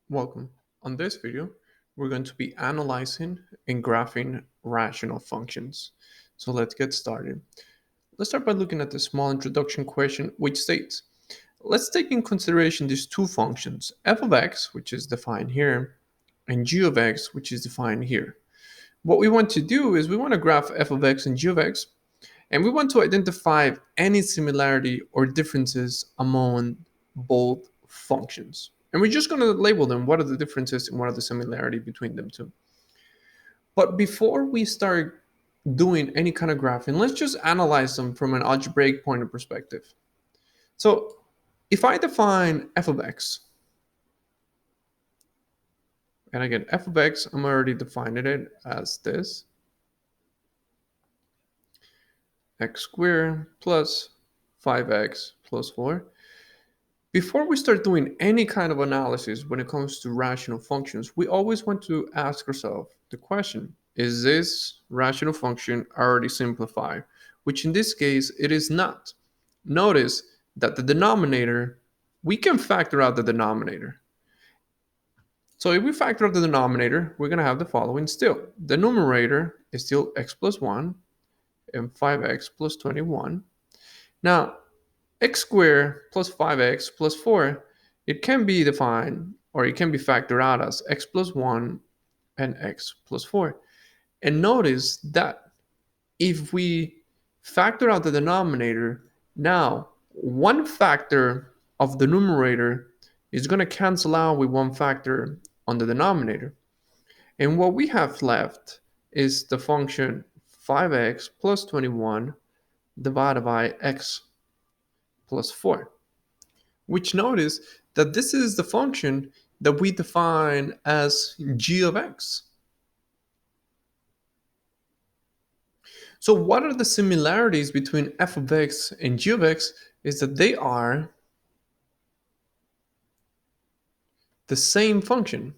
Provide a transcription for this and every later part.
Welcome. On this video, we're going to be analyzing and graphing rational functions. So let's get started. Let's start by looking at the small introduction question, which states, let's take in consideration these two functions, f of x, which is defined here, and g of x, which is defined here. What we want to do is we want to graph f of x and g of x, and we want to identify any similarity or differences among both functions. And we're just going to label them. What are the differences and what are the similarity between them two? But before we start doing any kind of graphing, let's just analyze them from an algebraic point of perspective. So if I define f of x, and again, f of x, I'm already defining it as this, x squared plus 5x plus 4. Before we start doing any kind of analysis when it comes to rational functions, we always want to ask ourselves the question, is this rational function already simplified? Which in this case, it is not. Notice that the denominator, we can factor out the denominator. So if we factor out the denominator, we're going to have the following still. The numerator is still x plus 1 and 5x plus 21. Now, x squared plus 5x plus 4, it can be defined or it can be factored out as x plus 1 and x plus 4. And notice that if we factor out the denominator, now one factor of the numerator is going to cancel out with one factor on the denominator. And what we have left is the function 5x plus 21 divided by x plus 4, which notice that this is the function that we define as g of x. So what are the similarities between f of x and g of x is that they are the same function.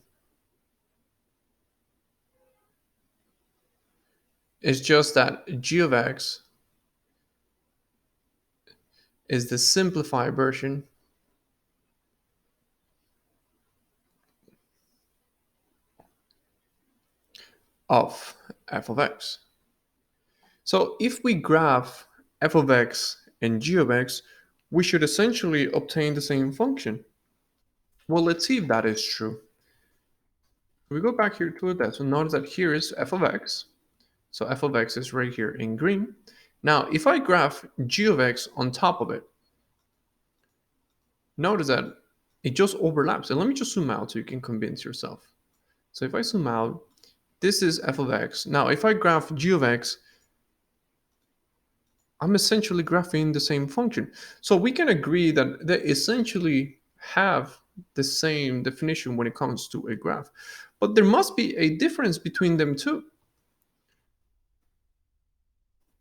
It's just that g of x is the simplified version of f of x. So if we graph f of x and g of x, we should essentially obtain the same function. Well, let's see if that is true. We go back here to that. So notice that here is f of x. So f of x is right here in green. Now, if I graph g of x on top of it, notice that it just overlaps. And let me just zoom out so you can convince yourself. So if I zoom out, this is f of x. Now, if I graph g of x, I'm essentially graphing the same function. So we can agree that they essentially have the same definition when it comes to a graph. But there must be a difference between them too,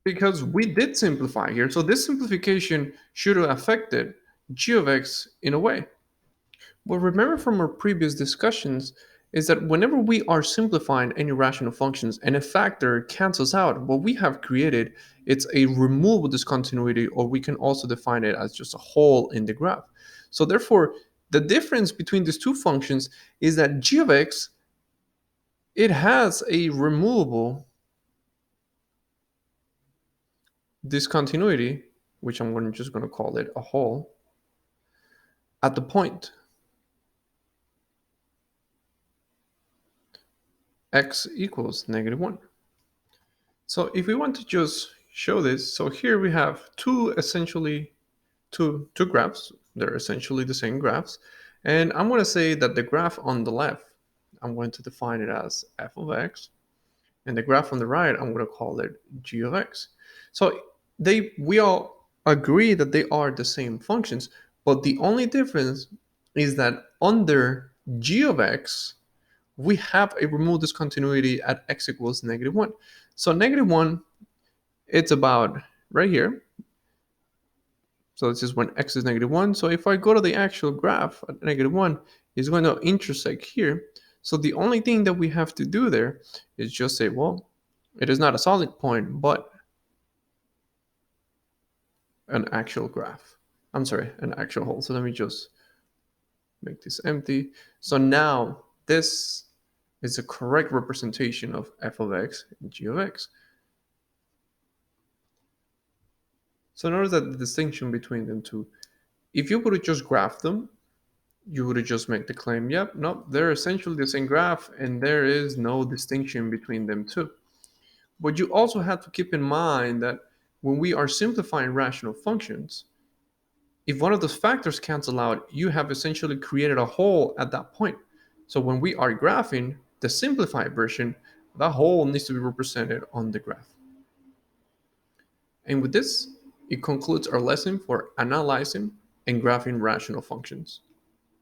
because we did simplify here. So this simplification should have affected g of x in a way. What remember from our previous discussions is that whenever we are simplifying any rational functions and a factor cancels out, what we have created, it's a removable discontinuity, or we can also define it as just a hole in the graph. So therefore, the difference between these two functions is that g of x, it has a removable discontinuity, which I'm just going to call it a hole, at the point x equals -1. So if we want to just show this, so here we have two graphs. They're essentially the same graphs. And I'm going to say that the graph on the left, I'm going to define it as f of x. And the graph on the right, I'm going to call it g of x. So we all agree that they are the same functions, but the only difference is that under g of x, we have a removed discontinuity at x equals -1. So -1, it's about right here. So this is when x is -1. So if I go to the actual graph at -1, it's going to intersect here. So the only thing that we have to do there is just say, well, it is not a solid point, but an actual graph. I'm sorry, an actual hole. So let me just Make this empty. So now this is a correct representation of f of x and g of x. So notice that the distinction between them two, if you would have just graphed them, you would have just made the claim, yep, no, they're essentially the same graph and there is no distinction between them two. But you also have to keep in mind that when we are simplifying rational functions, if one of those factors cancel out, you have essentially created a hole at that point. So when we are graphing the simplified version, that hole needs to be represented on the graph. And with this, it concludes our lesson for analyzing and graphing rational functions.